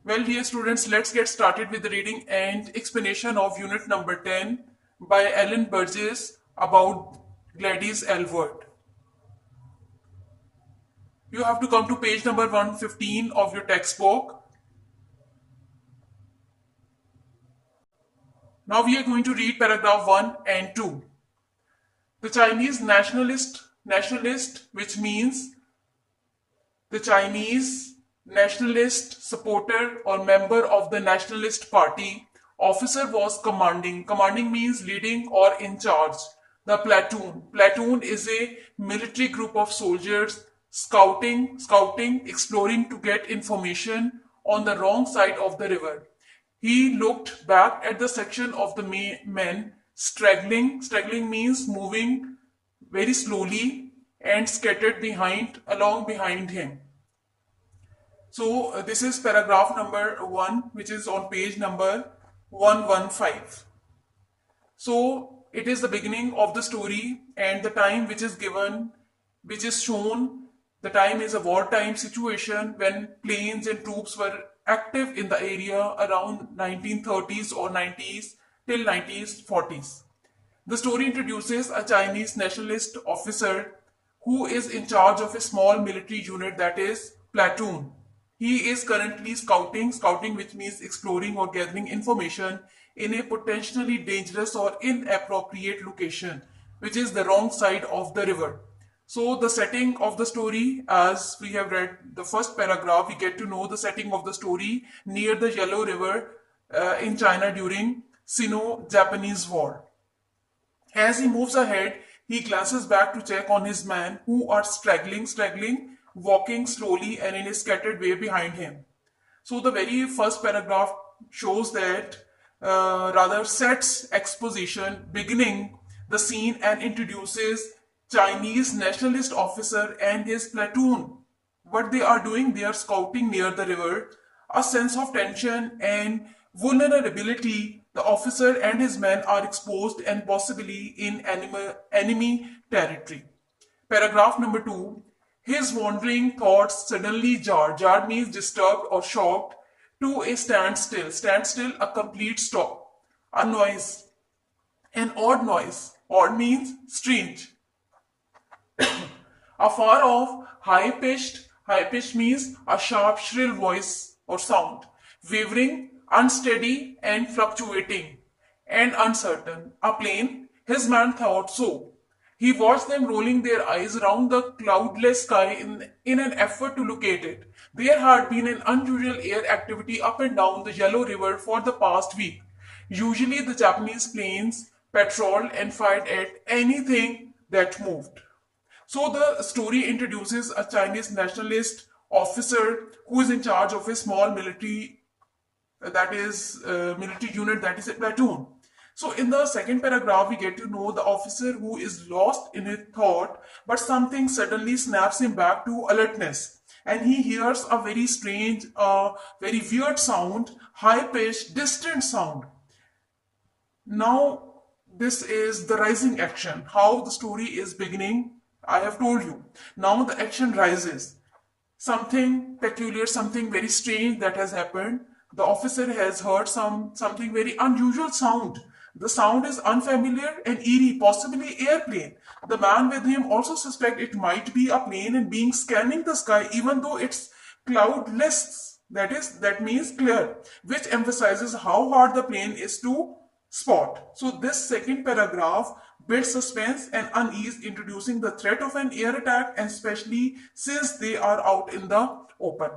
Well, dear students, let's get started with the reading and explanation of unit number 10 by Alan Burgess about Gladys Aylward. You have to come to page number 115 of your textbook. Now we are going to read paragraph 1 and 2. The Chinese nationalist, which means the Chinese nationalist supporter or member of the nationalist party, officer was commanding. Commanding means leading or in charge. The platoon. Platoon is a military group of soldiers scouting, exploring to get information on the wrong side of the river. He looked back at the section of the men straggling. Straggling means moving very slowly and scattered along behind him. So this is paragraph number 1, which is on page number 115. So it is the beginning of the story, and the time which is given, which is shown, the time is a wartime situation when planes and troops were active in the area around 1930s or 90s till 1940s. The story introduces a Chinese nationalist officer who is in charge of a small military unit, that is platoon. He is currently scouting which means exploring or gathering information in a potentially dangerous or inappropriate location, which is the wrong side of the river. So the setting of the story, as we have read the first paragraph, we get to know the setting of the story near the Yellow River in China during Sino-Japanese War. As he moves ahead, he glances back to check on his men who are straggling, walking slowly and in a scattered way behind him. So the very first paragraph shows that, sets exposition, beginning the scene, and introduces Chinese nationalist officer and his platoon. What they are doing, they are scouting near the river. A sense of tension and vulnerability. The officer and his men are exposed and possibly in enemy territory. Paragraph number 2. His wandering thoughts suddenly jar. Jar means disturbed or shocked to a standstill. Standstill, a complete stop. A noise. An odd noise. Odd means strange. A far off, high pitched. High pitched means a sharp, shrill voice or sound. Wavering, unsteady and fluctuating and uncertain. A plane. His man thought so. He watched them rolling their eyes around the cloudless sky in an effort to locate it. There had been an unusual air activity up and down the Yellow River for the past week. Usually the Japanese planes patrolled and fired at anything that moved. So the story introduces a Chinese nationalist officer who is in charge of a small military unit, that is a platoon. So in the second paragraph, we get to know the officer who is lost in his thought, but something suddenly snaps him back to alertness. And he hears a very strange, very weird sound, high-pitched, distant sound. Now, this is the rising action. How the story is beginning, I have told you. Now the action rises. Something peculiar, something very strange that has happened. The officer has heard something very unusual sound. The sound is unfamiliar and eerie, possibly airplane. The man with him also suspect it might be a plane and being scanning the sky even though it's cloudless. That means clear, which emphasizes how hard the plane is to spot. So this second paragraph builds suspense and unease, introducing the threat of an air attack, and especially since they are out in the open.